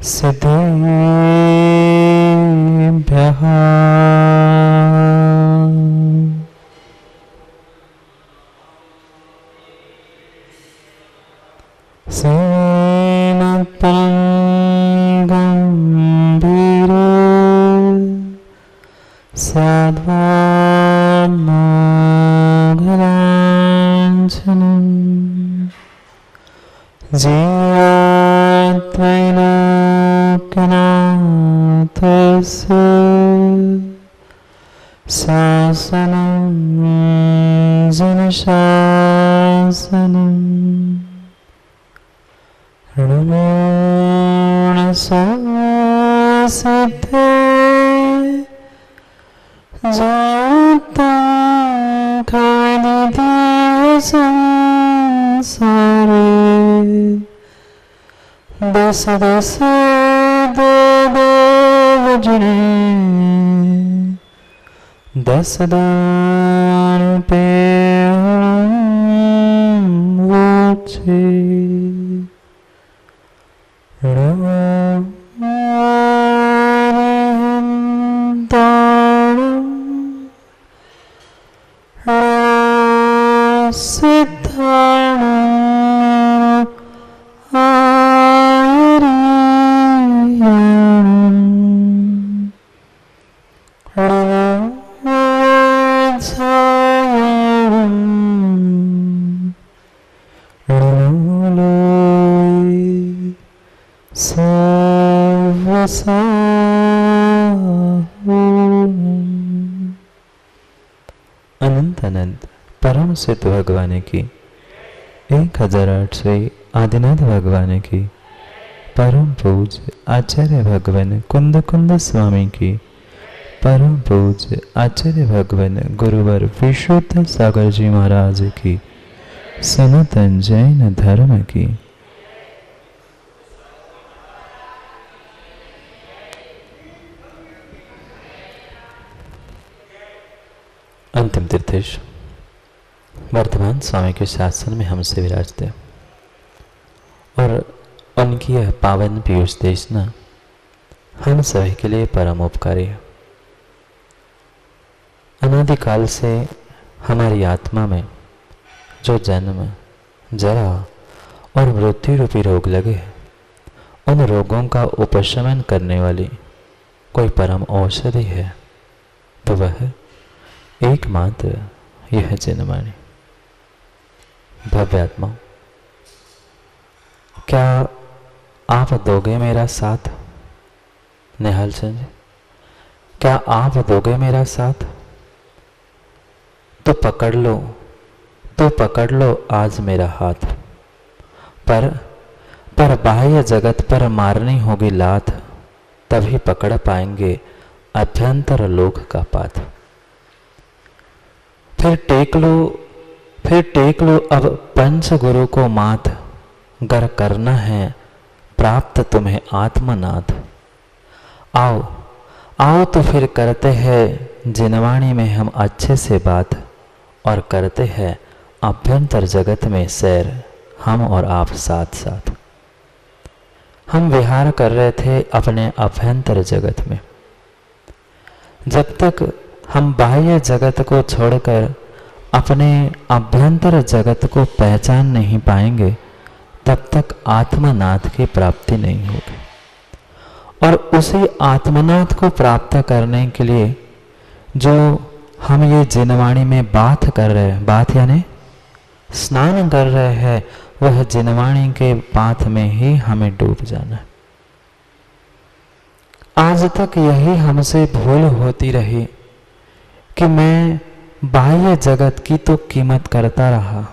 सिद्धेभ्यः गंभीर सद्वान्मोघलाञ्छनं जीयात्रैलोक्यनाथस्य शासनं जनशासनम् ऋणसिद्धे जातं खनिधिः संसारे दश दश देवजने दश दानपे वोचे अनंत अनंत परम सिद्ध भगवान की 1008वें आदिनाथ भगवान की परम पूज्य आचार्य भगवान कुंद कुंद स्वामी की परम पूज्य आचार्य भगवान गुरुवर विशुद्ध सागर जी महाराज की सनातन जैन धर्म की अंतिम तीर्थेश वर्तमान स्वामी के शासन में हमसे विराजते और उनकी यह पावन पीयूष देशना हम सभी के लिए परम उपकारी है। अनादिकाल से हमारी आत्मा में जो जन्म जरा और मृत्यु रूपी रोग लगे हैं, उन रोगों का उपशमन करने वाली कोई परम औषधि है तो वह एकमात्र यह जिनवाणी। भव्यात्मा, क्या आप दोगे मेरा साथ? निहाल चंद जी, क्या आप दोगे मेरा साथ? तो पकड़ लो आज मेरा हाथ। पर बाह्य जगत पर मारनी होगी लात, तभी पकड़ पाएंगे अभ्यंतर लोक का पाथ। फिर टेक लो अब पंच गुरु को माथ, गर करना है प्राप्त तुम्हें आत्मनाथ। आओ तो फिर करते हैं जिनवाणी में हम अच्छे से बात, और करते हैं अभ्यंतर जगत में सैर हम और आप साथ साथ। हम विहार कर रहे थे अपने अभ्यंतर जगत में। जब तक हम बाह्य जगत को छोड़कर अपने अभ्यंतर जगत को पहचान नहीं पाएंगे, तब तक आत्मनाथ की प्राप्ति नहीं होगी। और उसी आत्मनाथ को प्राप्त करने के लिए जो हम ये जिनवाणी में बात कर रहे हैं, बात यानी स्नान कर रहे हैं, वह जिनवाणी के पाथ में ही हमें डूब जाना है। आज तक यही हमसे भूल होती रही कि मैं बाह्य जगत की तो कीमत करता रहा,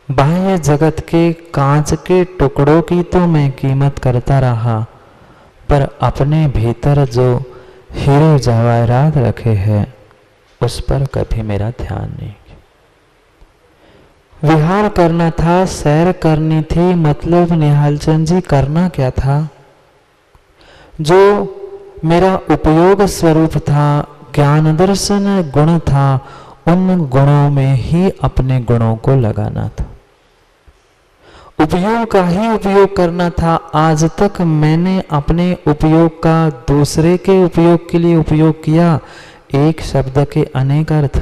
बाह्य जगत के कांच के टुकड़ों की तो मैं कीमत करता रहा, पर अपने भीतर जो हीरे जवाहरात रखे हैं उस पर कभी मेरा ध्यान नहीं। विहार करना था, सैर करनी थी, मतलब निहाल चंद जी करना क्या था? जो मेरा उपयोग स्वरूप था, ज्ञान दर्शन गुण था, उन गुणों में ही अपने गुणों को लगाना था। उपयोग का ही उपयोग करना था। आज तक मैंने अपने उपयोग का दूसरे के उपयोग के लिए उपयोग किया। एक शब्द के अनेक अर्थ,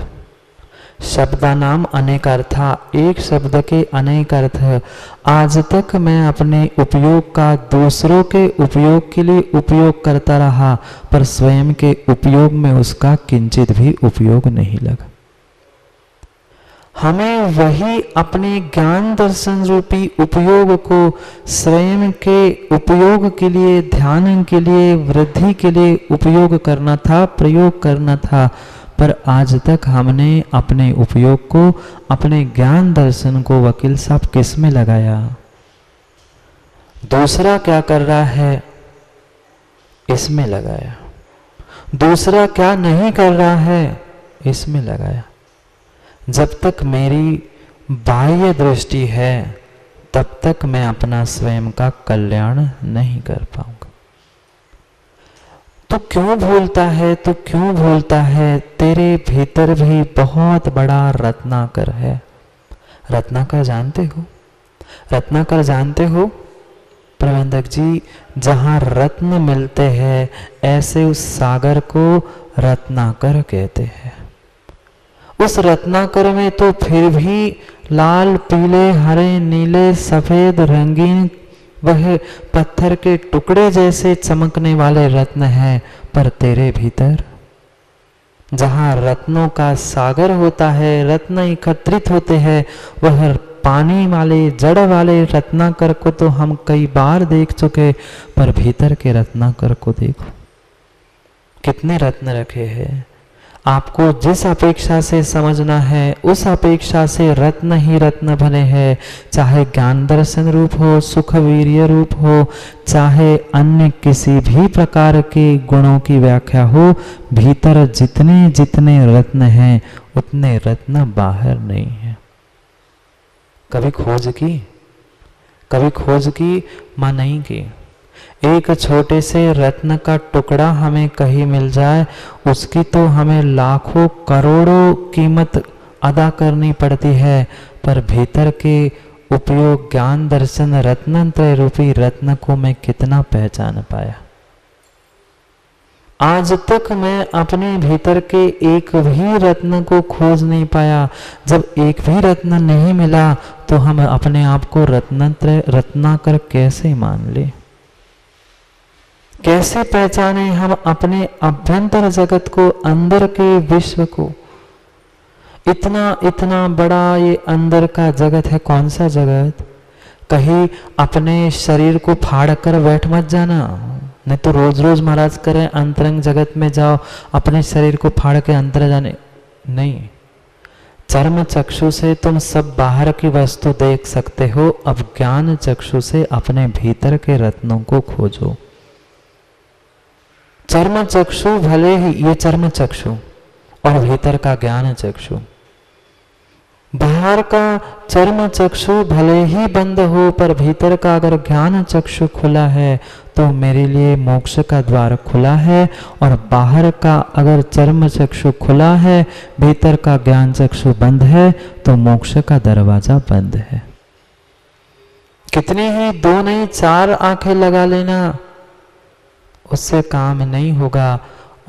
शब्दानाम अनेक अर्था, एक शब्द के अनेक अर्थ। आज तक मैं अपने उपयोग का दूसरों के उपयोग के लिए उपयोग करता रहा, पर स्वयं के उपयोग में उसका किंचित भी उपयोग नहीं लगा। हमें वही अपने ज्ञान दर्शन रूपी उपयोग को स्वयं के उपयोग के लिए, ध्यान के लिए, वृद्धि के लिए उपयोग करना था, प्रयोग करना था। पर आज तक हमने अपने उपयोग को, अपने ज्ञान दर्शन को वकील साहब किस में लगाया? दूसरा क्या कर रहा है इसमें लगाया, दूसरा क्या नहीं कर रहा है इसमें लगाया। जब तक मेरी बाह्य दृष्टि है तब तक मैं अपना स्वयं का कल्याण नहीं कर पाऊंगा। तो क्यों भूलता है, तो क्यों भूलता है? तेरे भीतर भी बहुत बड़ा रत्नाकर है। रत्नाकर जानते हो? रत्नाकर जानते हो प्रबंधक जी? जहां रत्न मिलते हैं ऐसे उस सागर को रत्नाकर कहते हैं। उस रत्नाकर में तो फिर भी लाल, पीले, हरे, नीले, सफेद, रंगीन, वह पत्थर के टुकड़े जैसे चमकने वाले रत्न हैं। पर तेरे भीतर जहां रत्नों का सागर होता है, रत्न एकत्रित होते हैं, वह पानी वाले, जड़ वाले रत्नाकर को तो हम कई बार देख चुके, पर भीतर के रत्नाकर को देखो, कितने रत्न रखे हैं। आपको जिस अपेक्षा से समझना है उस अपेक्षा से रत्न ही रत्न बने हैं। चाहे ज्ञान दर्शन रूप हो, सुख वीर्य रूप हो, चाहे अन्य किसी भी प्रकार के गुणों की व्याख्या हो, भीतर जितने जितने रत्न हैं उतने रत्न बाहर नहीं है। कभी खोज की, कभी खोज की? मां नहीं की। एक छोटे से रत्न का टुकड़ा हमें कहीं मिल जाए, उसकी तो हमें लाखों करोड़ों कीमत अदा करनी पड़ती है, पर भीतर के उपयोग ज्ञान दर्शन रत्नत्रय रूपी रत्न को मैं कितना पहचान पाया। आज तक मैं अपने भीतर के एक भी रत्न को खोज नहीं पाया। जब एक भी रत्न नहीं मिला तो हम अपने आप को रत्नत्रय, रत्नाकर कैसे मान ले? कैसे पहचाने हम अपने अभ्यंतर जगत को, अंदर के विश्व को? इतना इतना बड़ा ये अंदर का जगत है। कौन सा जगत? कहीं अपने शरीर को फाड़ कर बैठ मत जाना, नहीं तो रोज रोज महाराज करें अंतरंग जगत में जाओ, अपने शरीर को फाड़ के अंतर जाने नहीं। चर्म चक्षु से तुम सब बाहर की वस्तु देख सकते हो, अब ज्ञान चक्षु से अपने भीतर के रत्नों को खोजो। चर्म चक्षु भले ही, ये चर्म चक्षु और भीतर का ज्ञान चक्षु, बाहर का चर्म चक्षु भले ही बंद हो पर भीतर का अगर ज्ञान चक्षु खुला है तो मेरे लिए मोक्ष का द्वार खुला है, और बाहर का अगर चर्म चक्षु खुला है, भीतर का ज्ञान चक्षु बंद है, तो मोक्ष का दरवाजा बंद है। कितनी ही 2 नहीं 4 आंखें लगा लेना, उससे काम नहीं होगा।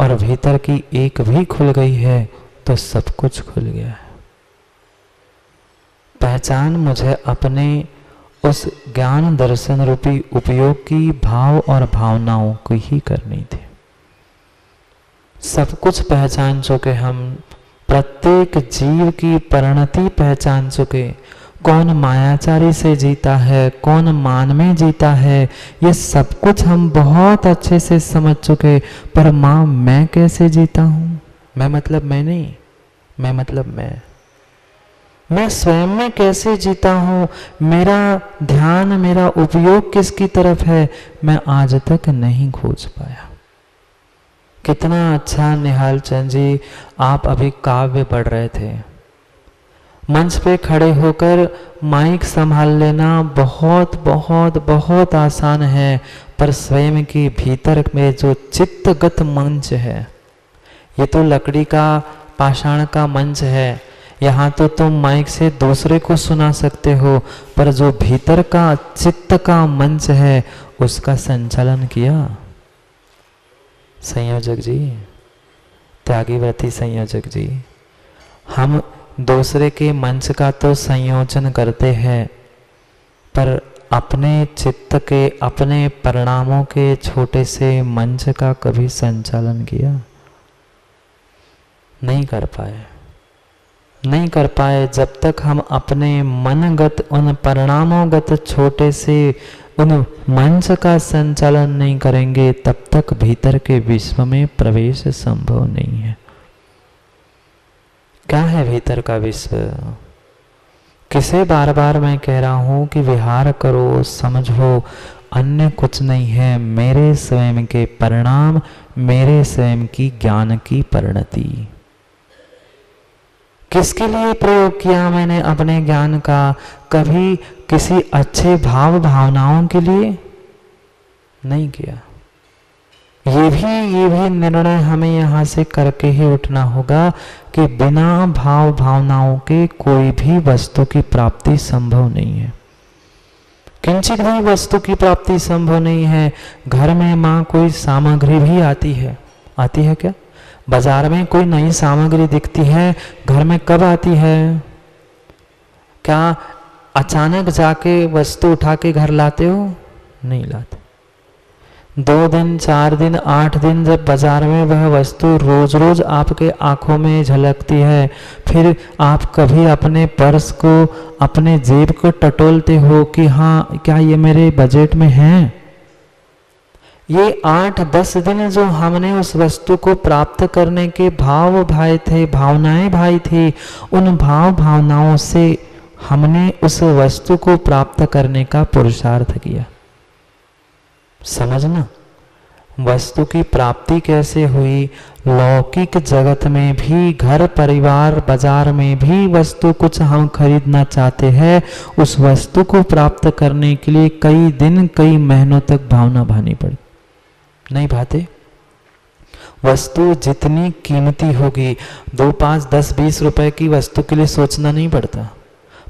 और भीतर की एक भी खुल गई है तो सब कुछ खुल गया है। पहचान मुझे अपने उस ज्ञान दर्शन रूपी उपयोग की भाव और भावनाओं को ही करनी थी। सब कुछ पहचान चुके हम, प्रत्येक जीव की परिणति पहचान चुके। कौन मायाचारी से जीता है, कौन मान में जीता है, ये सब कुछ हम बहुत अच्छे से समझ चुके। पर मां, मैं कैसे जीता हूं? मैं मतलब मैं नहीं, मैं मतलब मैं स्वयं में कैसे जीता हूं? मेरा ध्यान, मेरा उपयोग किसकी तरफ है, मैं आज तक नहीं खोज पाया। कितना अच्छा निहाल चंद जी, आप अभी काव्य पढ़ रहे थे। मंच पे खड़े होकर माइक संभाल लेना बहुत बहुत बहुत आसान है, पर स्वयं के भीतर में जो चित्तगत मंच है, ये तो लकड़ी का, पाषाण का मंच है, यहाँ तो तुम माइक से दूसरे को सुना सकते हो, पर जो भीतर का चित्त का मंच है उसका संचालन किया संयोजक जी, त्यागी व्रती संयोजक जी। हम दूसरे के मंच का तो संयोजन करते हैं, पर अपने चित्त के, अपने परिणामों के छोटे से मंच का कभी संचालन किया? नहीं कर पाए, नहीं कर पाए। जब तक हम अपने मनगत उन परिणामोंगत छोटे से उन मंच का संचालन नहीं करेंगे, तब तक भीतर के विश्व में प्रवेश संभव नहीं है। क्या है भीतर का विश्व? किसे बार बार मैं कह रहा हूं कि विहार करो, समझो, अन्य कुछ नहीं है, मेरे स्वयं के परिणाम, मेरे स्वयं की ज्ञान की परिणति। किसके लिए प्रयोग किया मैंने अपने ज्ञान का? कभी किसी अच्छे भाव भावनाओं के लिए नहीं किया। ये भी निर्णय हमें यहाँ से करके ही उठना होगा कि बिना भाव भावनाओं के कोई भी वस्तु की प्राप्ति संभव नहीं है। किंचित भी वस्तु की प्राप्ति संभव नहीं है। घर में माँ कोई सामग्री भी आती है क्या? बाजार में कोई नई सामग्री दिखती है, घर में कब आती है? क्या अचानक जाके वस्तु उठा के घर लाते हो? नहीं लाते। 2 दिन, 4 दिन, 8 दिन जब बाजार में वह वस्तु रोज रोज आपके आंखों में झलकती है, फिर आप कभी अपने पर्स को, अपने जेब को टटोलते हो कि हाँ, क्या ये मेरे बजट में है? ये 8-10 दिन जो हमने उस वस्तु को प्राप्त करने के भाव भाए थे, भावनाएं भाई थी, उन भाव भावनाओं से हमने उस वस्तु को प्राप्त करने का पुरुषार्थ किया। समझना, वस्तु की प्राप्ति कैसे हुई? लौकिक जगत में भी, घर परिवार बाजार में भी वस्तु कुछ हम खरीदना चाहते हैं, उस वस्तु को प्राप्त करने के लिए कई दिन, कई महीनों तक भावना भानी पड़ी। नहीं भाते? वस्तु जितनी कीमती होगी, 2, 5, 10, 20 रुपए की वस्तु के लिए सोचना नहीं पड़ता,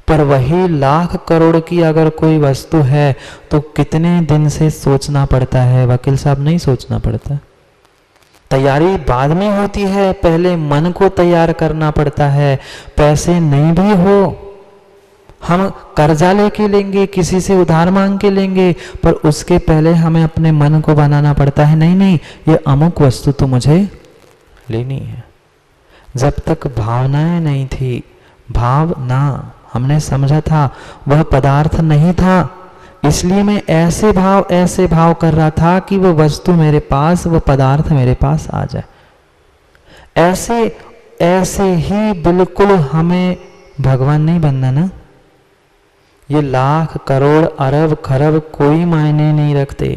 पर वही लाख करोड़ की अगर कोई वस्तु है तो कितने दिन से सोचना पड़ता है? वकील साहब, नहीं सोचना पड़ता। तैयारी बाद में होती है, पहले मन को तैयार करना पड़ता है। पैसे नहीं भी हो, हम कर्जा लेके लेंगे, किसी से उधार मांग के लेंगे, पर उसके पहले हमें अपने मन को बनाना पड़ता है, नहीं, ये अमुक वस्तु तो मुझे लेनी है। जब तक भावनाएं नहीं थी, भावना हमने समझा था वह पदार्थ नहीं था, इसलिए मैं ऐसे भाव कर रहा था कि वह वस्तु मेरे पास, वह पदार्थ मेरे पास आ जाए। ऐसे ही बिल्कुल हमें भगवान नहीं बनना ना। ये लाख करोड़ अरब खरब कोई मायने नहीं रखते।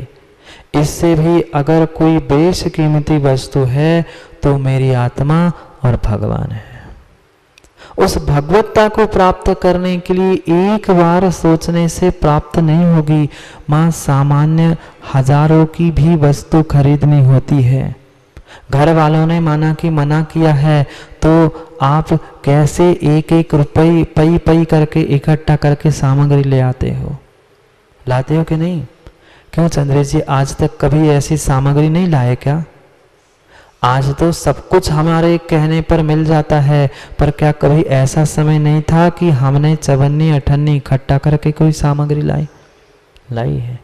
इससे भी अगर कोई बेशकीमती वस्तु है तो मेरी आत्मा और भगवान है। उस भगवत्ता को प्राप्त करने के लिए एक बार सोचने से प्राप्त नहीं होगी। मां, सामान्य हजारों की भी वस्तु खरीदनी होती है। घर वालों ने मना किया है तो आप कैसे एक एक रुपये पई करके इकट्ठा करके सामग्री ले आते हो? लाते हो कि नहीं? क्यों चंद्रेश जी, आज तक कभी ऐसी सामग्री नहीं लाए क्या? आज तो सब कुछ हमारे कहने पर मिल जाता है, पर क्या कभी ऐसा समय नहीं था कि हमने चवन्नी अठन्नी इकट्ठा करके कोई सामग्री लाई है?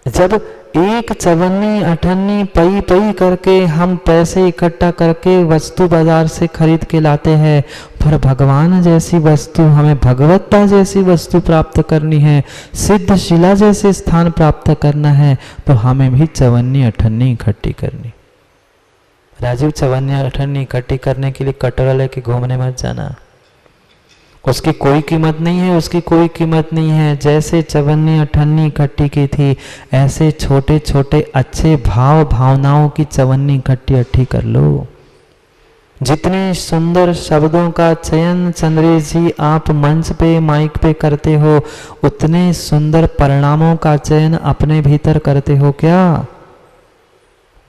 जब एक चवन्नी अठन्नी पई करके हम पैसे इकट्ठा करके वस्तु बाजार से खरीद के लाते हैं, पर भगवान जैसी वस्तु, हमें भगवत्ता जैसी वस्तु प्राप्त करनी है, सिद्ध शिला जैसे स्थान प्राप्त करना है, तो हमें भी चवन्नी अठन्नी इकट्ठी करनी। राजीव, चवन्नी अठन्नी इकट्ठी करने के लिए कटोरा लेके घूमने मत जाना। उसकी कोई कीमत नहीं है, उसकी कोई कीमत नहीं है। जैसे चवन्नी अठन्नी इकट्ठी की थी, ऐसे छोटे छोटे अच्छे भाव भावनाओं की चवन्नी इकट्ठी कर लो। जितने सुंदर शब्दों का चयन चंद्रेश जी आप मंच पे, माइक पे करते हो, उतने सुंदर परिणामों का चयन अपने भीतर करते हो क्या?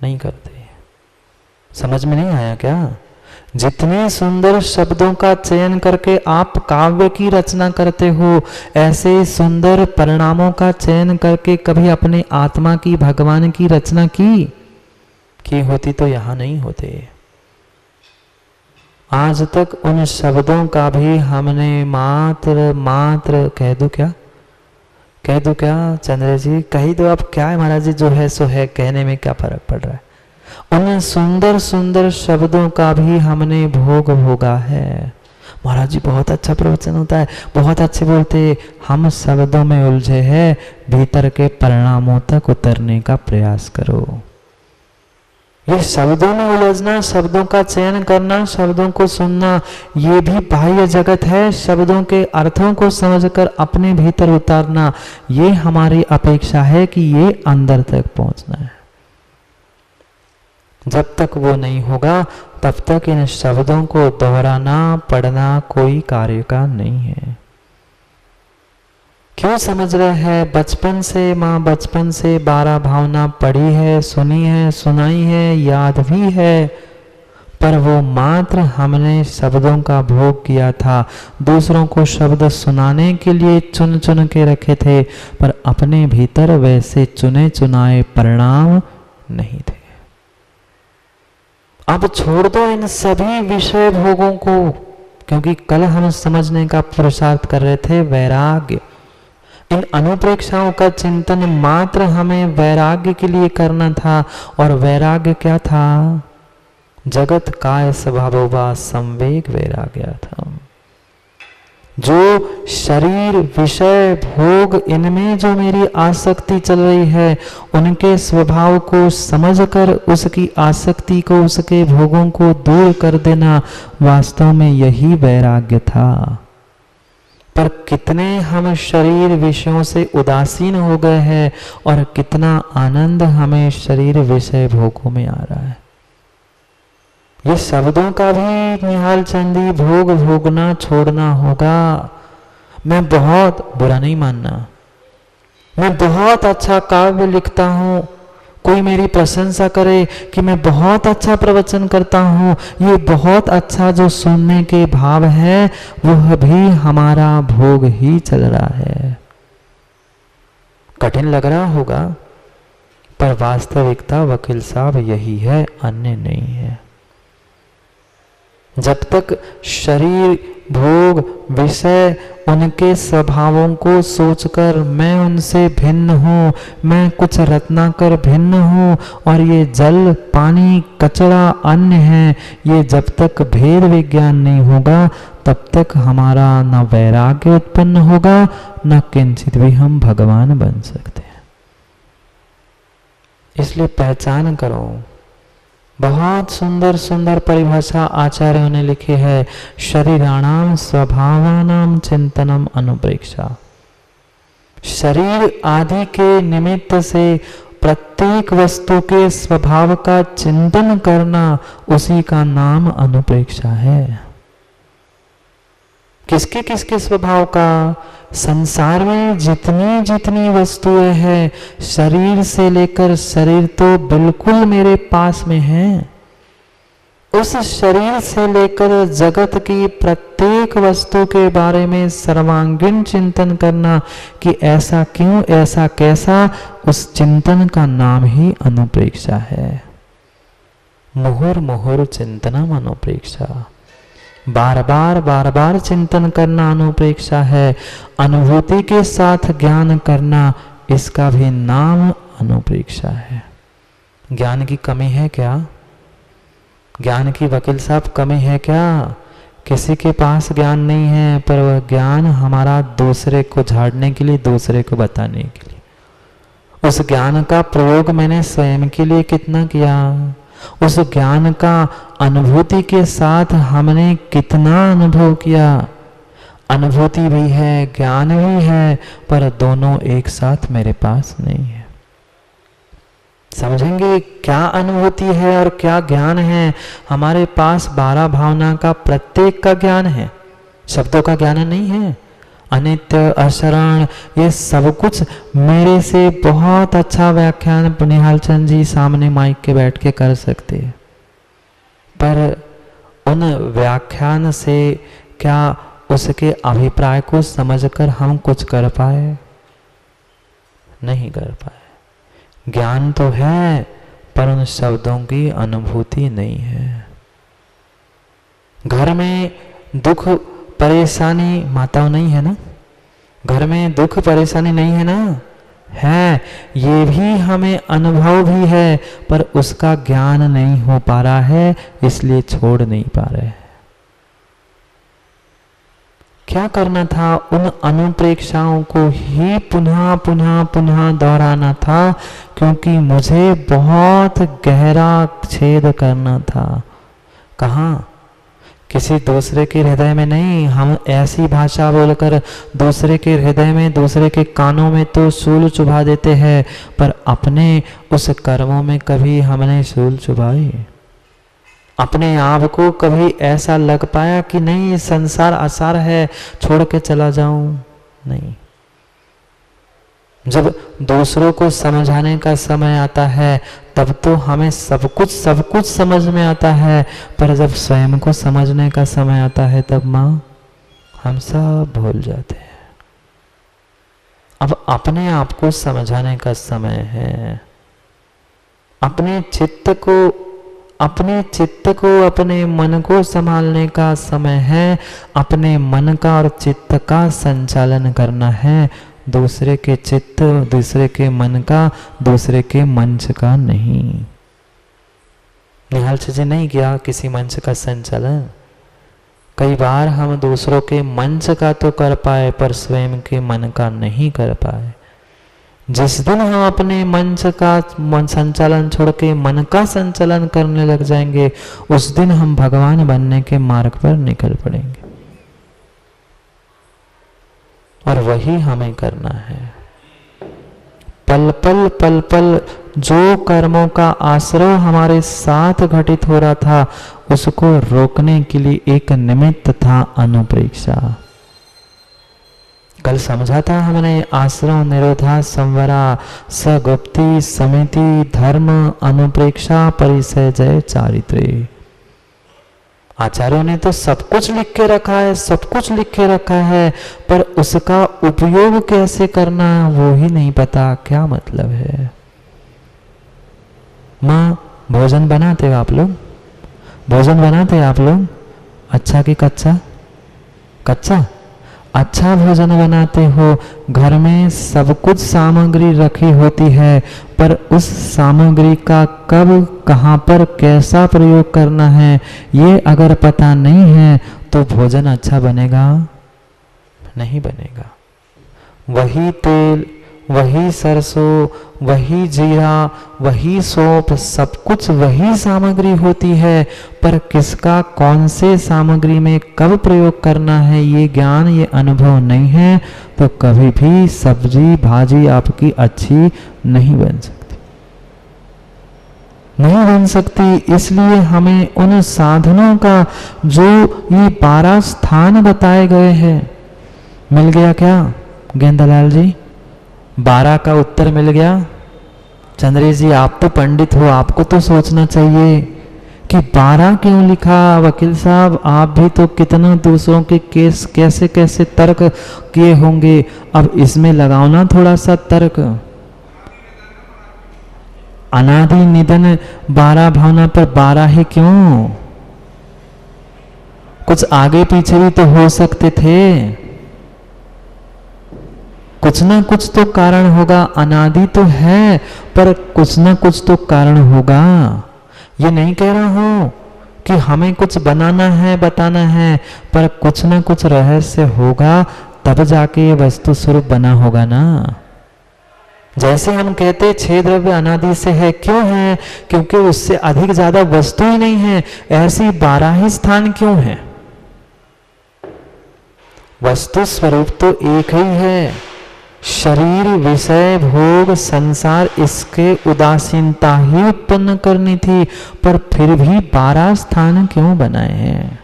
नहीं करते। समझ में नहीं आया क्या? जितने सुंदर शब्दों का चयन करके आप काव्य की रचना करते हो, ऐसे सुंदर परिणामों का चयन करके कभी अपने आत्मा की, भगवान की रचना की होती तो यहां नहीं होते। आज तक उन शब्दों का भी हमने मात्र कह दूं क्या चंद्र जी, कही दो आप, क्या है महाराज जी, जो है सो है, कहने में क्या फर्क पड़ रहा है। उन सुंदर सुंदर शब्दों का भी हमने भोग भोगा है। महाराज जी बहुत अच्छा प्रवचन होता है, बहुत अच्छे बोलते, हम शब्दों में उलझे हैं, भीतर के परिणामों तक उतरने का प्रयास करो। ये शब्दों में उलझना, शब्दों का चयन करना, शब्दों को सुनना, ये भी बाह्य जगत है। शब्दों के अर्थों को समझकर अपने भीतर उतारना, ये हमारी अपेक्षा है कि ये अंदर तक पहुंचना है। जब तक वो नहीं होगा तब तक इन शब्दों को दोहराना, पढ़ना कोई कार्य का नहीं है। क्यों समझ रहे हैं? बचपन से माँ बचपन से 12 भावना पढ़ी है, सुनी है, सुनाई है, याद भी है, पर वो मात्र हमने शब्दों का भोग किया था। दूसरों को शब्द सुनाने के लिए चुन चुन के रखे थे, पर अपने भीतर वैसे चुने चुनाए परिणाम नहीं थे। अब छोड़ दो इन सभी विषय भोगों को, क्योंकि कल हम समझने का पुरुषार्थ कर रहे थे वैराग्य। इन अनुप्रेक्षाओं का चिंतन मात्र हमें वैराग्य के लिए करना था, और वैराग्य क्या था? जगत काय स्वभावोवा संवेग वैराग्य था। जो शरीर, विषय, भोग, इनमें जो मेरी आसक्ति चल रही है, उनके स्वभाव को समझकर उसकी आसक्ति को, उसके भोगों को दूर कर देना, वास्तव में यही वैराग्य था। पर कितने हम शरीर विषयों से उदासीन हो गए हैं, और कितना आनंद हमें शरीर विषय भोगों में आ रहा है। ये शब्दों का भी निहाल चंदी भोग भोगना छोड़ना होगा। मैं बहुत बुरा नहीं मानना, मैं बहुत अच्छा काव्य लिखता हूँ, कोई मेरी प्रशंसा करे कि मैं बहुत अच्छा प्रवचन करता हूँ, ये बहुत अच्छा जो सुनने के भाव है, वह भी हमारा भोग ही चल रहा है। कठिन लग रहा होगा, पर वास्तविकता वकील साहब यही है, अन्य नहीं है। जब तक शरीर, भोग, विषय, उनके स्वभावों को सोचकर मैं उनसे भिन्न हूँ, मैं कुछ रत्नाकर भिन्न हूँ, और ये जल, पानी, कचरा, अन्न है, ये जब तक भेद विज्ञान नहीं होगा, तब तक हमारा न वैराग्य उत्पन्न होगा, न किंचित भी हम भगवान बन सकते हैं। इसलिए पहचान करो। बहुत सुंदर सुंदर परिभाषा आचार्यों ने लिखी है। शरीराणाम स्वभावानाम चिंतनम अनुप्रेक्षा। शरीर आदि के निमित्त से प्रत्येक वस्तु के स्वभाव का चिंतन करना, उसी का नाम अनुप्रेक्षा है। किसके किसके स्वभाव का? संसार में जितनी जितनी वस्तुएं हैं, शरीर से लेकर, शरीर तो बिल्कुल मेरे पास में है, उस शरीर से लेकर जगत की प्रत्येक वस्तु के बारे में सर्वांगीण चिंतन करना कि ऐसा क्यों, ऐसा कैसा, उस चिंतन का नाम ही अनुप्रेक्षा है। मुहुर मुहुर चिंतनम अनुप्रेक्षा। बार बार चिंतन करना अनुप्रेक्षा है। अनुभूति के साथ ज्ञान करना, इसका भी नाम अनुप्रेक्षा है। ज्ञान की कमी है क्या? ज्ञान की वकील साहब कमी है क्या? किसी के पास ज्ञान नहीं है, पर वह ज्ञान हमारा दूसरे को झाड़ने के लिए, दूसरे को बताने के लिए। उस ज्ञान का प्रयोग मैंने स्वयं के लिए कितना किया, उस ज्ञान का अनुभूति के साथ हमने कितना अनुभव किया। अनुभूति भी है, ज्ञान भी है, पर दोनों एक साथ मेरे पास नहीं है। समझेंगे क्या अनुभूति है और क्या ज्ञान है। हमारे पास 12 भावना का प्रत्येक का ज्ञान है, शब्दों का ज्ञान नहीं है। अनित्य, अशरण, ये सब कुछ मेरे से बहुत अच्छा व्याख्यान निहाल चंद जी सामने माइक के बैठ के कर सकते हैं, पर उन व्याख्यान से क्या उसके अभिप्राय को समझकर हम कुछ कर पाए? नहीं कर पाए। ज्ञान तो है पर उन शब्दों की अनुभूति नहीं है। घर में दुख परेशानी माताओं नहीं है ना? घर में दुख परेशानी नहीं है ना? है, ये भी हमें अनुभव भी है, पर उसका ज्ञान नहीं हो पा रहा है, इसलिए छोड़ नहीं पा रहे। क्या करना था? उन अनुप्रेक्षाओं को ही पुनः पुनः पुनः दोहराना था, क्योंकि मुझे बहुत गहरा छेद करना था। कहाँ? किसी दूसरे के हृदय में नहीं। हम ऐसी भाषा बोलकर दूसरे के हृदय में, दूसरे के कानों में तो शूल चुभा देते हैं, पर अपने उस कर्मों में कभी हमने शूल चुभाई? अपने आप को कभी ऐसा लग पाया कि नहीं ये संसार आसार है, छोड़ के चला जाऊं? नहीं। जब दूसरों को समझाने का समय आता है तब तो हमें सब कुछ समझ में आता है, पर जब स्वयं को समझने का समय आता है तब माँ हम सब भूल जाते हैं। अब अपने आप को समझाने का समय है। अपने चित्त को अपने मन को संभालने का समय है। अपने मन का और चित्त का संचालन करना है। दूसरे के चित्त, दूसरे के मन का, दूसरे के मंच का नहीं। निहाल जी नहीं किया किसी मंच का संचालन। कई बार हम दूसरों के मंच का तो कर पाए, पर स्वयं के मन का नहीं कर पाए। जिस दिन हम अपने मंच का संचालन छोड़ के मन का संचालन करने लग जाएंगे, उस दिन हम भगवान बनने के मार्ग पर निकल पड़ेंगे। और वही हमें करना है। पल पल जो कर्मों का आश्रय हमारे साथ घटित हो रहा था, उसको रोकने के लिए एक निमित्त था अनुप्रेक्षा। कल समझा था हमने, आश्रय निरोधा संवरा सगुप्ति समिति धर्म अनुप्रेक्षा परिसय जय चारित्रे। आचार्यों ने तो सब कुछ लिख के रखा है, सब कुछ लिख के रखा है, पर उसका उपयोग कैसे करना वो ही नहीं पता। क्या मतलब है? माँ भोजन बनाते हो आप लोग? भोजन बनाते हैं आप लोग? अच्छा कि कच्चा? कच्चा। अच्छा भोजन बनाते हो, घर में सब कुछ सामग्री रखी होती है, पर उस सामग्री का कब कहाँ पर कैसा प्रयोग करना है ये अगर पता नहीं है तो भोजन अच्छा बनेगा? नहीं बनेगा। वही तेल, वही सरसों, वही जीरा, वही सौंफ, सब कुछ वही सामग्री होती है, पर किसका कौन से सामग्री में कब प्रयोग करना है ये ज्ञान, ये अनुभव नहीं है, तो कभी भी सब्जी भाजी आपकी अच्छी नहीं बन सकती, नहीं बन सकती। इसलिए हमें उन साधनों का जो ये 12 स्थान बताए गए हैं, मिल गया क्या गेंदालाल जी? 12 का उत्तर मिल गया? चंद्रेश जी आप तो पंडित हो, आपको तो सोचना चाहिए कि 12 क्यों लिखा। वकील साहब आप भी तो कितना दूसरों के केस कैसे कैसे तर्क किए होंगे, अब इसमें लगाओ ना थोड़ा सा तर्क। अनादि निधन 12 भावना पर 12 ही क्यों? कुछ आगे पीछे भी तो हो सकते थे। कुछ ना कुछ तो कारण होगा। अनादि तो है पर कुछ ना कुछ तो कारण होगा। ये नहीं कह रहा हूं कि हमें कुछ बनाना है बताना है, पर कुछ ना कुछ रहस्य होगा, तब जाके ये वस्तु स्वरूप बना होगा ना। जैसे हम कहते 6 द्रव्य अनादि से है, क्यों है? क्योंकि उससे अधिक ज्यादा वस्तु ही नहीं है। ऐसी 12 ही स्थान क्यों है? वस्तु स्वरूप तो एक ही है। शरीर विषय भोग संसार, इसके उदासीनता ही उत्पन्न करनी थी, पर फिर भी 12 स्थान क्यों बनाए हैं?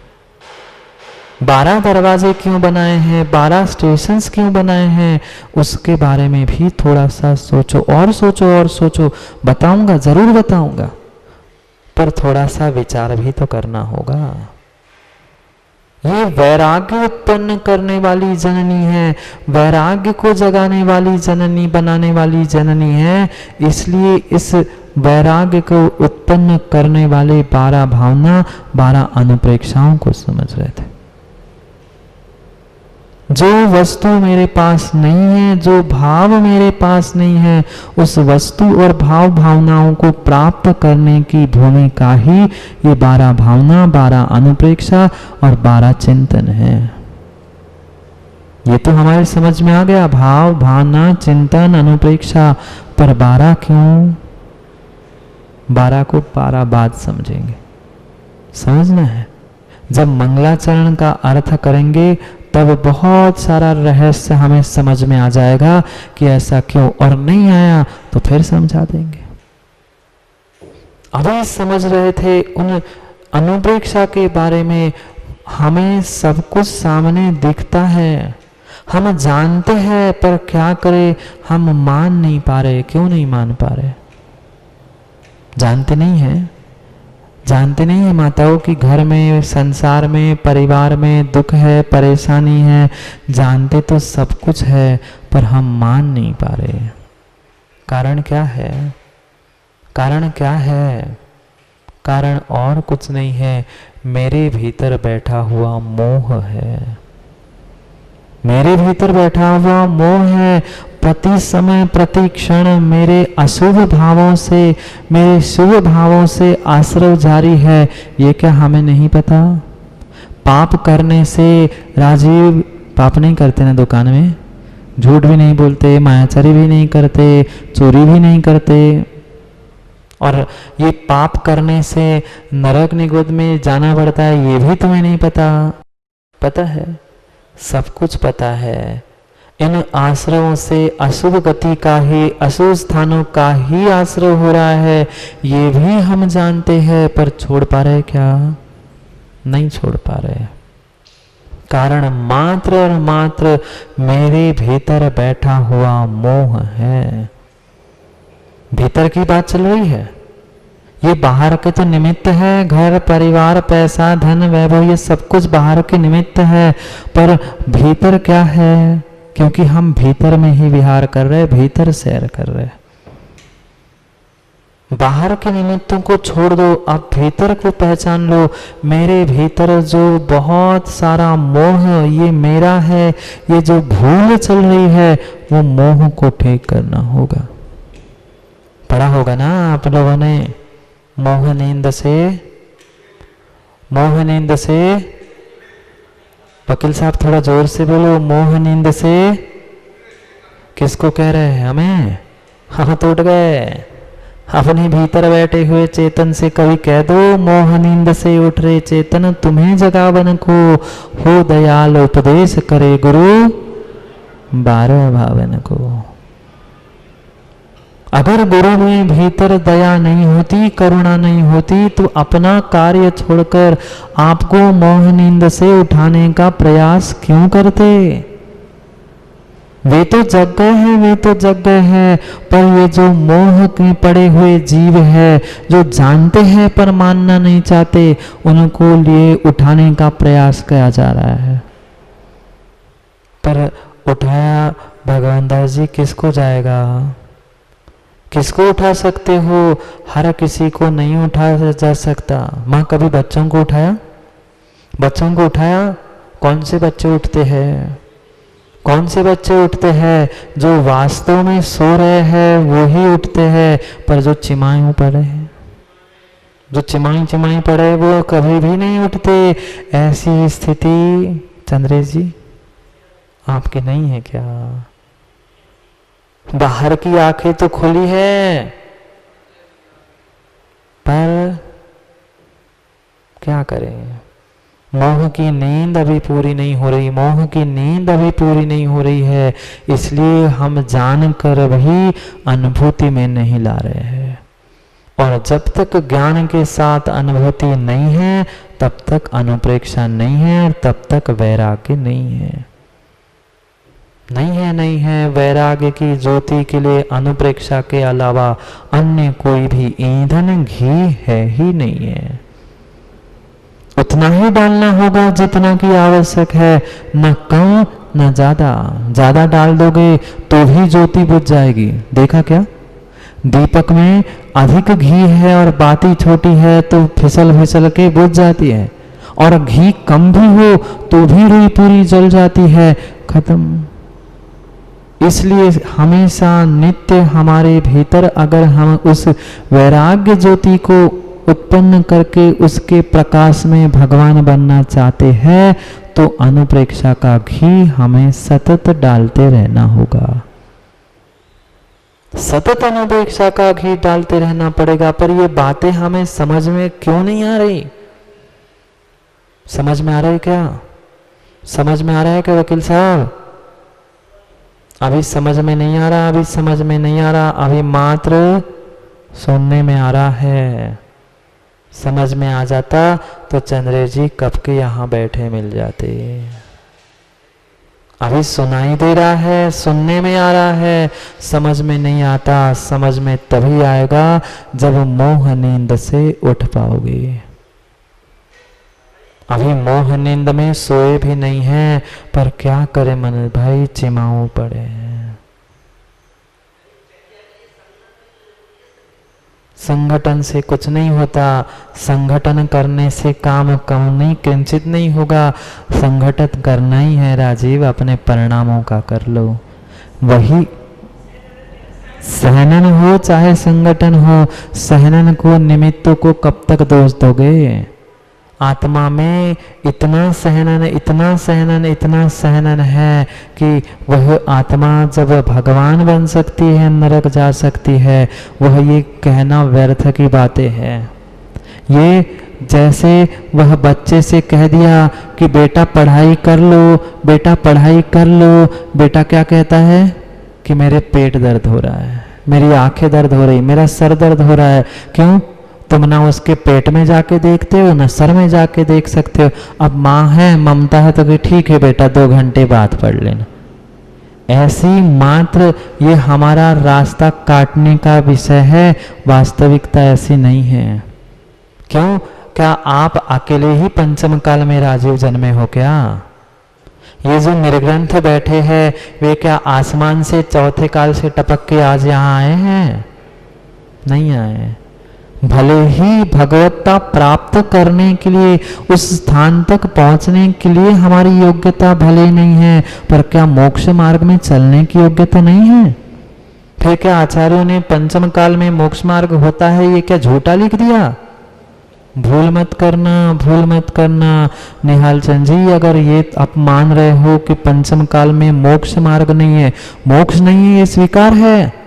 12 दरवाजे क्यों बनाए हैं? 12 स्टेशंस क्यों बनाए हैं? उसके बारे में भी थोड़ा सा सोचो और सोचो और सोचो। बताऊंगा, जरूर बताऊंगा, पर थोड़ा सा विचार भी तो करना होगा। ये वैराग्य उत्पन्न करने वाली जननी है, वैराग्य को जगाने वाली जननी, बनाने वाली जननी है। इसलिए इस वैराग्य को उत्पन्न करने वाले 12 भावना, 12 अनुप्रेक्षाओं को समझ रहे थे। जो वस्तु मेरे पास नहीं है, जो भाव मेरे पास नहीं है, उस वस्तु और भाव भावनाओं को प्राप्त करने की भूमिका ही ये 12 भावना, 12 अनुप्रेक्षा और 12 चिंतन है। ये तो हमारे समझ में आ गया, भाव, भावना, चिंतन, अनुप्रेक्षा। पर 12 क्यों? 12 को 12 बाद समझेंगे, समझना है। जब मंगलाचरण का अर्थ करेंगे तब बहुत सारा रहस्य हमें समझ में आ जाएगा कि ऐसा क्यों, और नहीं आया तो फिर समझा देंगे। अभी समझ रहे थे उन अनुप्रेक्षा के बारे में। हमें सब कुछ सामने दिखता है, हम जानते हैं, पर क्या करें, हम मान नहीं पा रहे। क्यों नहीं मान पा रहे? जानते नहीं है, जानते नहीं है माताओं कि घर में, संसार में, परिवार में दुख है, परेशानी है। जानते तो सब कुछ है, पर हम मान नहीं पा रहे। कारण क्या है? कारण क्या है? कारण और कुछ नहीं है, मेरे भीतर बैठा हुआ मोह है। मेरे भीतर बैठा हुआ मोह है। प्रति समय, प्रति क्षण मेरे अशुभ भावों से, मेरे शुभ भावों से आश्रय जारी है। ये क्या हमें नहीं पता? पाप करने से, राजीव पाप नहीं करते ना दुकान में, झूठ भी नहीं बोलते, मायाचारी भी नहीं करते, चोरी भी नहीं करते, और ये पाप करने से नरक निगोद में जाना पड़ता है, ये भी तुम्हें नहीं पता? पता है, सब कुछ पता है। इन आश्रयों से अशुभ गति का ही, अशुभ स्थानों का ही आश्रय हो रहा है, ये भी हम जानते हैं। पर छोड़ पा रहे क्या? नहीं छोड़ पा रहे। कारण मात्र और मात्र मेरे भीतर बैठा हुआ मोह है। भीतर की बात चल रही है। ये बाहर के तो निमित्त है, घर, परिवार, पैसा, धन, वैभव, ये सब कुछ बाहर के निमित्त है। पर भीतर क्या है? क्योंकि हम भीतर में ही विहार कर रहे, भीतर सैर कर रहे। बाहर के निमित्तों को छोड़ दो, अब भीतर को पहचान लो। मेरे भीतर जो बहुत सारा मोह, ये मेरा है, ये जो भूल चल रही है, वो मोह को ठीक करना होगा। पढ़ा होगा ना आप लोगों ने, मोह नींद से, मोह नींद से, वकील साहब थोड़ा जोर से बोलो, मोह नींद से। किसको कह रहे हैं? हमें। हम तो उठ गए। अपने भीतर बैठे हुए चेतन से कभी कह दो, मोह नींद से उठ रहे चेतन, तुम्हें जगावन को हो दयाल, उपदेश करे गुरु 12 भावन को। अगर गुरु में भीतर दया नहीं होती, करुणा नहीं होती, तो अपना कार्य छोड़कर आपको मोह नींद से उठाने का प्रयास क्यों करते? वे तो जग गए हैं, वे तो जग गए हैं, पर ये जो मोह में पड़े हुए जीव है, जो जानते हैं पर मानना नहीं चाहते, उनको लिए उठाने का प्रयास किया जा रहा है। पर उठाया भगवान दास जी किसको जाएगा? किसको उठा सकते हो? हर किसी को नहीं उठाया जा सकता। माँ कभी बच्चों को उठाया? बच्चों को उठाया? कौन से बच्चे उठते हैं? कौन से बच्चे उठते हैं? जो वास्तव में सो रहे हैं वो ही उठते हैं। पर जो चिमाई पड़े हैं, जो चिमाई पड़े, वो कभी भी नहीं उठते। ऐसी स्थिति चंद्रेश जी आपकी नहीं है क्या? बाहर की आंखें तो खुली है, पर क्या करें? मोह की नींद अभी पूरी नहीं हो रही, मोह की नींद अभी पूरी नहीं हो रही है। इसलिए हम जानकर भी अनुभूति में नहीं ला रहे हैं। और जब तक ज्ञान के साथ अनुभूति नहीं है, तब तक अनुप्रेक्षा नहीं है, और तब तक वैराग्य नहीं है। नहीं है वैराग्य की ज्योति के लिए अनुप्रेक्षा के अलावा अन्य कोई भी ईंधन, घी है ही नहीं है। उतना ही डालना होगा जितना की आवश्यक है, न कम न ज्यादा। ज्यादा डाल दोगे तो भी ज्योति बुझ जाएगी। देखा क्या, दीपक में अधिक घी है और बाती छोटी है तो फिसल फिसल के बुझ जाती है, और घी कम भी हो तो भी रुई पूरी जल जाती है, खत्म। इसलिए हमेशा नित्य हमारे भीतर अगर हम उस वैराग्य ज्योति को उत्पन्न करके उसके प्रकाश में भगवान बनना चाहते हैं तो अनुप्रेक्षा का घी हमें सतत डालते रहना होगा, सतत अनुप्रेक्षा का घी डालते रहना पड़ेगा। पर ये बातें हमें समझ में क्यों नहीं आ रही? समझ में आ रहा है क्या? समझ में आ रहा है क्या वकील साहब? अभी समझ में नहीं आ रहा, अभी समझ में नहीं आ रहा, अभी मात्र सुनने में आ रहा है। समझ में आ जाता तो चंद्रे जी कब के यहाँ बैठे मिल जाते। अभी सुनाई दे रहा है, सुनने में आ रहा है, समझ में नहीं आता। समझ में तभी आएगा जब मोह नींद से उठ पाओगे। अभी मोह नींद में सोए भी नहीं है, पर क्या करे मन भाई, चिमाऊ पड़े हैं। संगठन से कुछ नहीं होता, संगठन करने से काम कम नहीं किंचित नहीं होगा। संगठन करना ही है राजीव, अपने परिणामों का कर लो। वही सहनन हो चाहे संगठन हो, सहनन को निमित्तों को कब तक दोष दोगे? आत्मा में इतना सहनन इतना सहनन इतना सहनन है कि वह आत्मा जब भगवान बन सकती है, नरक जा सकती है, वह ये कहना व्यर्थ की बातें हैं। ये जैसे वह बच्चे से कह दिया कि बेटा पढ़ाई कर लो, बेटा पढ़ाई कर लो, बेटा क्या कहता है कि मेरे पेट दर्द हो रहा है, मेरी आंखें दर्द हो रही, मेरा सर दर्द हो रहा है। क्यों? तुम ना उसके पेट में जाके देखते हो ना सर में जाके देख सकते हो। अब माँ है, ममता है तो कि ठीक है बेटा 2 घंटे बाद पढ़ लेना। ऐसी मात्र ये हमारा रास्ता काटने का विषय है, वास्तविकता ऐसी नहीं है। क्यों? क्या आप अकेले ही पंचम काल में राजीव जन्मे हो क्या? ये जो निर्ग्रंथ बैठे हैं वे क्या आसमान से चौथे काल से टपक के आज यहाँ आए हैं? नहीं आए। भले ही भगवत्ता प्राप्त करने के लिए, उस स्थान तक पहुंचने के लिए हमारी योग्यता भले नहीं है, पर क्या मोक्ष मार्ग में चलने की योग्यता नहीं है? फिर क्या आचार्यों ने पंचम काल में मोक्ष मार्ग होता है ये क्या झूठा लिख दिया? भूल मत करना, भूल मत करना निहाल चंद जी। अगर ये आप मान रहे हो कि पंचम काल में मोक्ष मार्ग नहीं है, मोक्ष नहीं है ये स्वीकार है,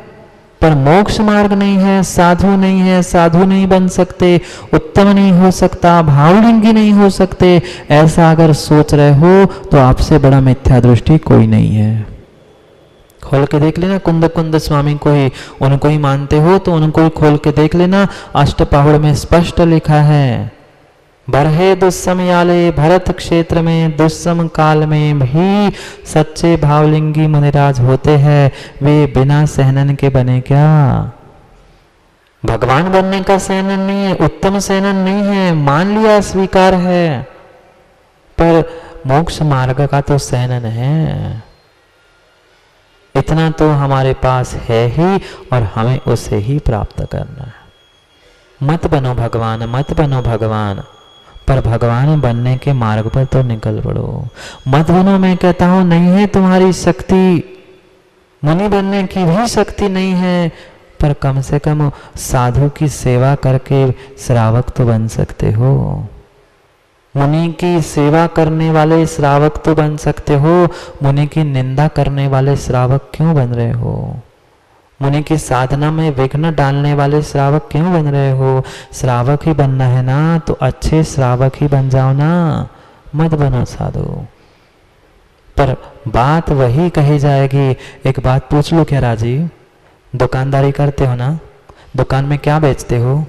पर मोक्ष मार्ग नहीं है, साधु नहीं है, साधु नहीं बन सकते, उत्तम नहीं हो सकता, भावलिंगी नहीं हो सकते, ऐसा अगर सोच रहे हो तो आपसे बड़ा मिथ्या दृष्टि कोई नहीं है। खोल के देख लेना, कुंद कुंद स्वामी को ही, उनको ही मानते हो तो उनको ही खोल के देख लेना। अष्टपहुड़ में स्पष्ट लिखा है, बरहे दुस्सम याले, भरत क्षेत्र में दुस्सम काल में भी सच्चे भावलिंगी मुनिराज होते हैं। वे बिना सहनन के बने क्या? भगवान बनने का सहनन नहीं है, उत्तम सहनन नहीं है, मान लिया, स्वीकार है, पर मोक्ष मार्ग का तो सहनन है। इतना तो हमारे पास है ही और हमें उसे ही प्राप्त करना है। मत बनो भगवान, मत बनो भगवान, पर भगवान बनने के मार्ग पर तो निकल पड़ो। मत बनो मैं कहता हूं, नहीं है तुम्हारी शक्ति, मुनि बनने की भी शक्ति नहीं है, पर कम से कम साधु की सेवा करके श्रावक तो बन सकते हो। मुनि की सेवा करने वाले श्रावक तो बन सकते हो, मुनि की निंदा करने वाले श्रावक क्यों बन रहे हो? मुनि की साधना में विघ्न डालने वाले श्रावक क्यों बन रहे हो? श्रावक ही बनना है ना, तो अच्छे श्रावक ही बन जाओ ना, मत बनो साधु। पर बात वही कही जाएगी। एक बात पूछ लो क्या राजीव, दुकानदारी करते हो ना? दुकान में क्या बेचते हो?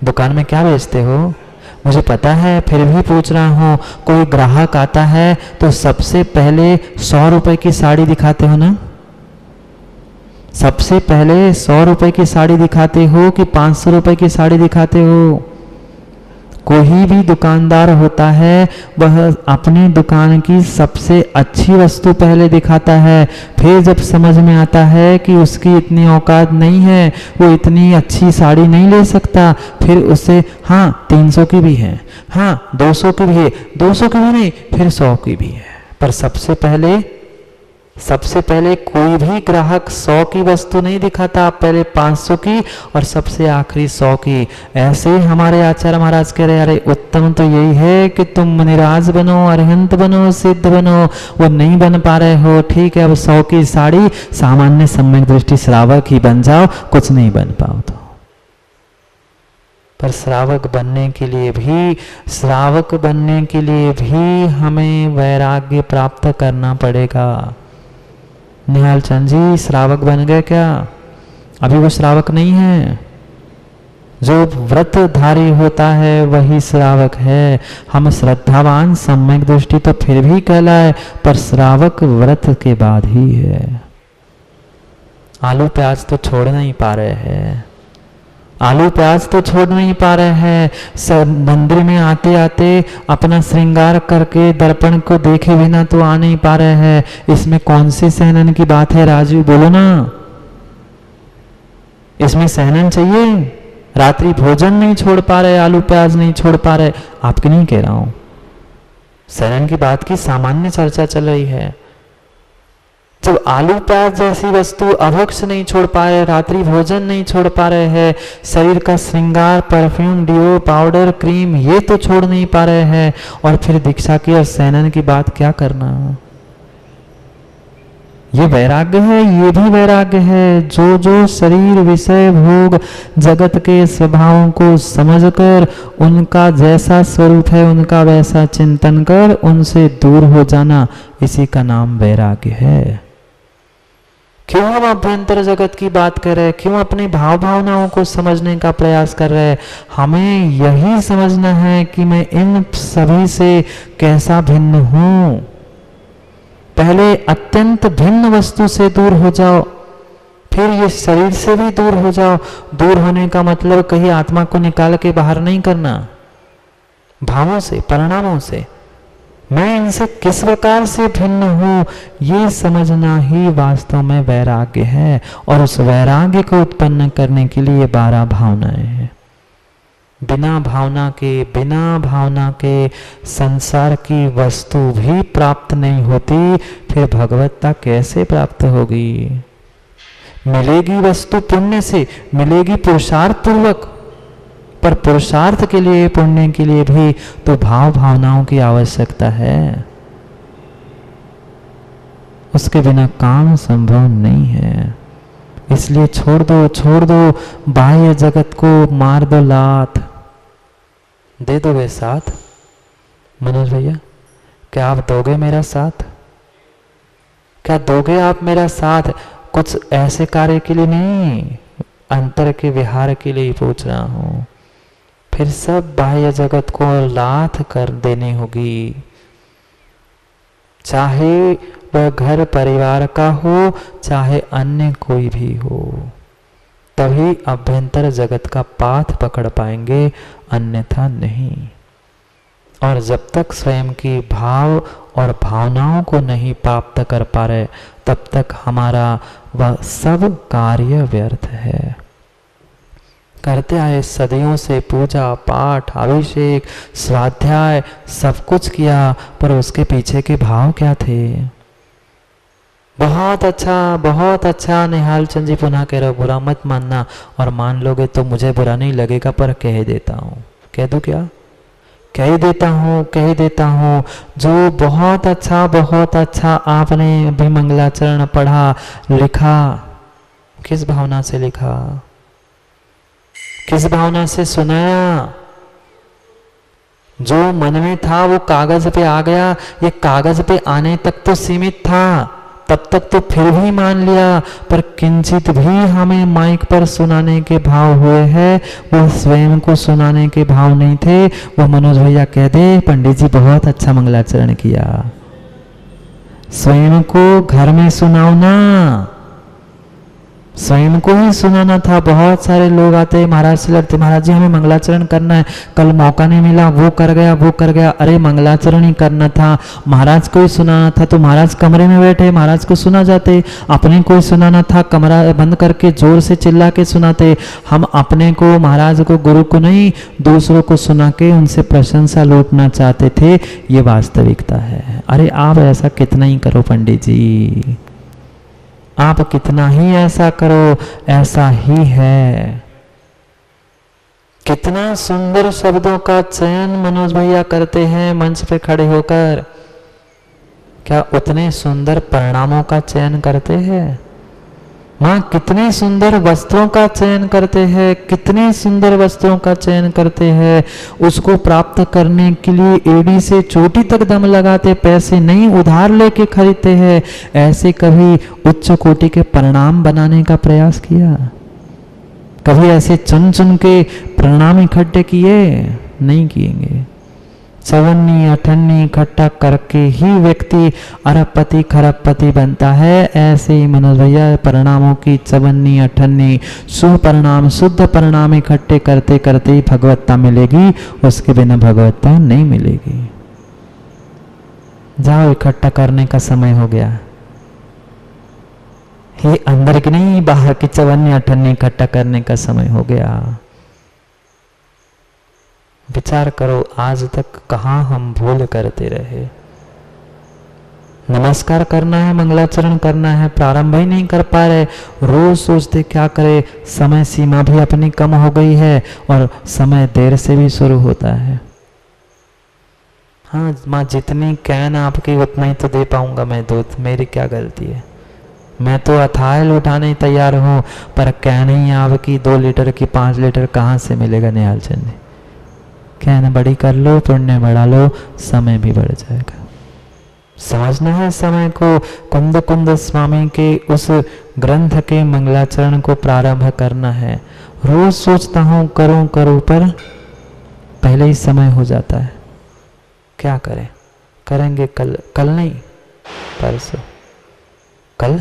दुकान में क्या बेचते हो? मुझे पता है, फिर भी पूछ रहा हूँ। कोई ग्राहक आता है तो सबसे पहले 100 रुपए की साड़ी दिखाते हो ना? सबसे पहले 100 रुपए की साड़ी दिखाते हो कि 500 रुपए की साड़ी दिखाते हो? कोई भी दुकानदार होता है वह अपनी दुकान की सबसे अच्छी वस्तु पहले दिखाता है, फिर जब समझ में आता है कि उसकी इतनी औकात नहीं है, वो इतनी अच्छी साड़ी नहीं ले सकता, फिर उसे हाँ 300 की भी है, हाँ 200 की भी है, 200 की भी नहीं, फिर 100 की भी है। पर सबसे पहले कोई भी ग्राहक 100 की वस्तु नहीं दिखाता, पहले 500 की और सबसे आखिरी 100 की। ऐसे ही हमारे आचार्य महाराज कह रहे, अरे उत्तम तो यही है कि तुम मुनिराज बनो, अरहंत बनो, सिद्ध बनो, वो नहीं बन पा रहे हो, ठीक है, अब 100 की साड़ी सामान्य सम्यक दृष्टि श्रावक ही बन जाओ, कुछ नहीं बन पाओ तो। पर श्रावक बनने के लिए भी हमें वैराग्य प्राप्त करना पड़ेगा। निहाल चंद जी श्रावक बन गए क्या? अभी वो श्रावक नहीं है। जो व्रतधारी होता है वही श्रावक है। हम श्रद्धावान सम्यक दृष्टि तो फिर भी कहलाए, पर श्रावक व्रत के बाद ही है। आलू प्याज तो छोड़ नहीं पा रहे हैं, मंदिर में आते आते अपना श्रृंगार करके दर्पण को देखे बिना तो आ नहीं पा रहे हैं। इसमें कौन सी सहनन की बात है राजू, बोलो ना। इसमें सहनन चाहिए? रात्रि भोजन नहीं छोड़ पा रहे, आलू प्याज नहीं छोड़ पा रहे, आपकी नहीं कह रहा हूं, सहनन की बात की सामान्य चर्चा चल रही है। जब आलू प्याज जैसी वस्तु अभक्ष नहीं छोड़ पा रहे, रात्रि भोजन नहीं छोड़ पा रहे हैं, शरीर का श्रृंगार, परफ्यूम, डिओ, पाउडर, क्रीम ये तो छोड़ नहीं पा रहे हैं, और फिर दीक्षा की और सैनन की बात क्या करना। ये वैराग्य है, ये भी वैराग्य है। जो जो शरीर, विषय, भोग, जगत के स्वभावों को समझकर उनका जैसा स्वरूप है उनका वैसा चिंतन कर उनसे दूर हो जाना, इसी का नाम वैराग्य है। क्यों हम अभ्यंतर जगत की बात कर रहे हैं? क्यों अपनी भाव भावनाओं को समझने का प्रयास कर रहे हैं? हमें यही समझना है कि मैं इन सभी से कैसा भिन्न हूं। पहले अत्यंत भिन्न वस्तु से दूर हो जाओ, फिर ये शरीर से भी दूर हो जाओ। दूर होने का मतलब कहीं आत्मा को निकाल के बाहर नहीं करना, भावों से, परिणामों से। मैं इनसे किस प्रकार से भिन्न हूं, ये समझना ही वास्तव में वैराग्य है। और उस वैराग्य को उत्पन्न करने के लिए 12 भावनाएं हैं। बिना भावना के संसार की वस्तु भी प्राप्त नहीं होती, फिर भगवत्ता कैसे प्राप्त होगी? मिलेगी वस्तु पुण्य से, मिलेगी पुरुषार्थ पूर्वक, पर पुरुषार्थ के लिए, पुण्य के लिए भी तो भाव भावनाओं की आवश्यकता है। उसके बिना काम संभव नहीं है। इसलिए छोड़ दो बाह्य जगत को, मार दो लात। दे दोगे साथ मनोज भैया? क्या आप दोगे मेरा साथ? क्या दोगे आप मेरा साथ? कुछ ऐसे कार्य के लिए नहीं, अंतर के विहार के लिए ही पूछ रहा हूं। फिर सब बाह्य जगत को लात कर देनी होगी, चाहे वह घर परिवार का हो, चाहे अन्य कोई भी हो, तभी अभ्यंतर जगत का पाथ पकड़ पाएंगे, अन्यथा नहीं। और जब तक स्वयं की भाव और भावनाओं को नहीं प्राप्त कर पा रहे, तब तक हमारा वह सब कार्य व्यर्थ है। करते आए सदियों से पूजा पाठ, अभिषेक, स्वाध्याय सब कुछ किया, पर उसके पीछे के भाव क्या थे? बहुत अच्छा निहाल चंद जी पुनः कह रहे हो, बुरा मत मानना, और मान लोगे तो मुझे बुरा नहीं लगेगा, पर कह देता हूँ। कह दूं क्या? कह देता हूँ। जो बहुत अच्छा आपने अभी मंगलाचरण पढ़ा, लिखा, किस भावना से लिखा, किस भावना से सुनाया? जो मन में था वो कागज पे आ गया। ये कागज पे आने तक तो सीमित था, तब तक तो फिर भी मान लिया, पर किंचित भी हमें माइक पर सुनाने के भाव हुए हैं, वो स्वयं को सुनाने के भाव नहीं थे। वो मनोज भैया कह दे, पंडित जी बहुत अच्छा मंगलाचरण किया, स्वयं को घर में सुनाओ ना। स्वयं को ही सुनाना था। बहुत सारे लोग आते महाराज से लड़ते, महाराज जी हमें मंगलाचरण करना है, कल मौका नहीं मिला, वो कर गया वो कर गया। अरे मंगलाचरण ही करना था, महाराज को ही सुनाना था तो महाराज कमरे में बैठे महाराज को सुना जाते। अपने को ही सुनाना था, कमरा बंद करके जोर से चिल्ला के सुनाते। हम अपने को, महाराज को, गुरु को नहीं, दूसरों को सुना के उनसे प्रशंसा लूटना चाहते थे। ये वास्तविकता है। अरे आप ऐसा कितना ही करो पंडित जी, आप कितना ही ऐसा करो, ऐसा ही है। कितना सुंदर शब्दों का चयन मनोज भैया करते हैं मंच पे खड़े होकर, क्या उतने सुंदर परिणामों का चयन करते हैं? मां कितने सुंदर वस्त्रों का चयन करते हैं, कितने सुंदर वस्त्रों का चयन करते हैं। उसको प्राप्त करने के लिए एड़ी से चोटी तक दम लगाते, पैसे नहीं उधार लेके खरीदते हैं। ऐसे कभी उच्च कोटि के परिणाम बनाने का प्रयास किया? कभी ऐसे चुन चुन के परिणाम इकट्ठे किए? नहीं किएंगे। चवन्नी अठन्नी इकट्ठा करके ही व्यक्ति अरबपति खरबपति बनता है। ऐसे ही मनोज भैया परिणामों की चवन्नी अठन्नी सुपरिणाम शुद्ध परिणाम इकट्ठे करते करते ही भगवत्ता मिलेगी, उसके बिना भगवत्ता नहीं मिलेगी। जाओ, इकट्ठा करने का समय हो गया। ये अंदर की नहीं, बाहर की चवन्नी अठन्नी इकट्ठा करने का समय हो गया। विचार करो, आज तक कहाँ हम भूल करते रहे। नमस्कार करना है, मंगलाचरण करना है, प्रारंभ ही नहीं कर पा रहे। रोज सोचते क्या करे, समय सीमा भी अपनी कम हो गई है और समय देर से भी शुरू होता है। हाँ माँ, जितनी कैन आपकी उतना ही तो दे पाऊंगा मैं दूध, मेरी क्या गलती है? मैं तो अथाह उठाने तैयार हूँ, पर कैन ही आपकी 2 लीटर की 5 लीटर कहाँ से मिलेगा निहाल चंद जी? कैन बड़ी कर लो, पुण्य बढ़ा लो, समय भी बढ़ जाएगा। समझना है समय को। कुंद कुंद स्वामी के उस ग्रंथ के मंगलाचरण को प्रारंभ करना है। रोज सोचता हूँ करूं करूं, पर पहले ही समय हो जाता है। क्या करें? करेंगे कल, कल नहीं परसों। कल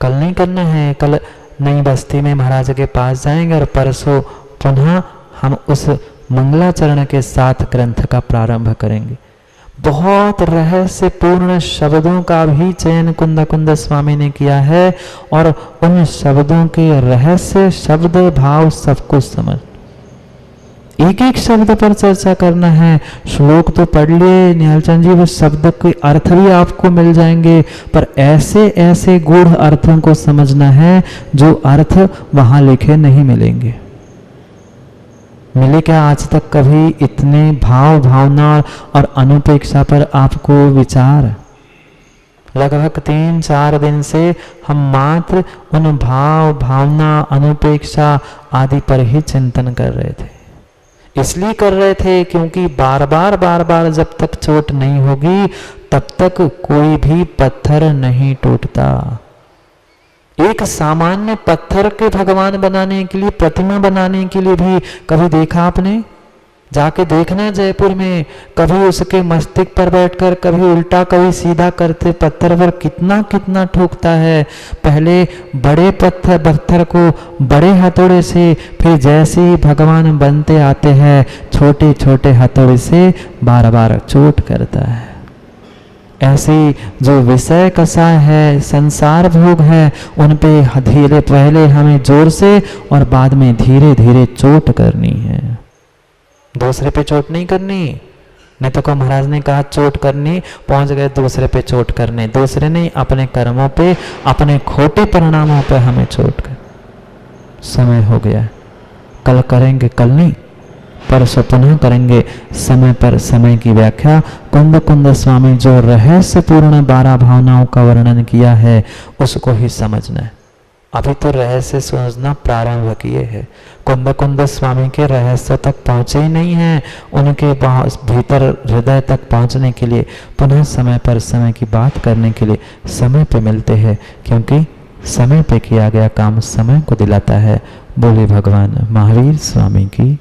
नहीं करना है। कल नई बस्ती में महाराज के पास जाएंगे और परसों पुनः हम उस मंगलाचरण के साथ ग्रंथ का प्रारंभ करेंगे। बहुत रहस्यपूर्ण शब्दों का भी चयन कुंद कुंद स्वामी ने किया है और उन शब्दों के रहस्य, शब्द, भाव सब कुछ समझ, एक एक शब्द पर चर्चा करना है। श्लोक तो पढ़ लिए निहाल चंद जी, वो शब्द के अर्थ भी आपको मिल जाएंगे, पर ऐसे ऐसे गूढ़ अर्थों को समझना है जो अर्थ वहां लिखे नहीं मिलेंगे। मिले क्या आज तक कभी इतने भाव, भावना और अनुपेक्षा पर आपको विचार? लगभग 3-4 दिन से हम मात्र उन भाव, भावना, अनुपेक्षा आदि पर ही चिंतन कर रहे थे। इसलिए कर रहे थे क्योंकि बार बार जब तक चोट नहीं होगी तब तक कोई भी पत्थर नहीं टूटता। एक सामान्य पत्थर के भगवान बनाने के लिए, प्रतिमा बनाने के लिए भी कभी देखा आपने? जाके देखना जयपुर में, कभी उसके मस्तिष्क पर बैठकर कभी उल्टा कभी सीधा करते पत्थर पर कितना कितना ठोकता है। पहले बड़े पत्थर को बड़े हथौड़े से, फिर जैसे ही भगवान बनते आते हैं छोटे छोटे हथौड़े से बार बार चोट करता है। ऐसे जो विषय कषाय है, संसार भोग है, उन पे धीरे पहले हमें जोर से और बाद में धीरे धीरे चोट करनी है। दूसरे पे चोट नहीं करनी। नहीं तो महाराज ने कहा चोट करनी, पहुंच गए दूसरे पे चोट करने। दूसरे नहीं, अपने कर्मों पे, अपने खोटे परिणामों पे हमें चोट कर। समय हो गया, कल करेंगे, कल नहीं परसों पुनः करेंगे। समय पर समय की व्याख्या कुंद कुंद स्वामी जो रहस्यपूर्ण 12 भावनाओं का वर्णन किया है उसको ही समझना है। अभी तो रहस्य समझना प्रारंभ किए हैं। कुंद कुंद स्वामी के रहस्य तक पहुंचे ही नहीं हैं। उनके भीतर हृदय तक पहुंचने के लिए पुनः समय पर समय की बात करने के लिए समय पे मिलते हैं, क्योंकि समय पे किया गया काम समय को दिलाता है। बोले भगवान महावीर स्वामी की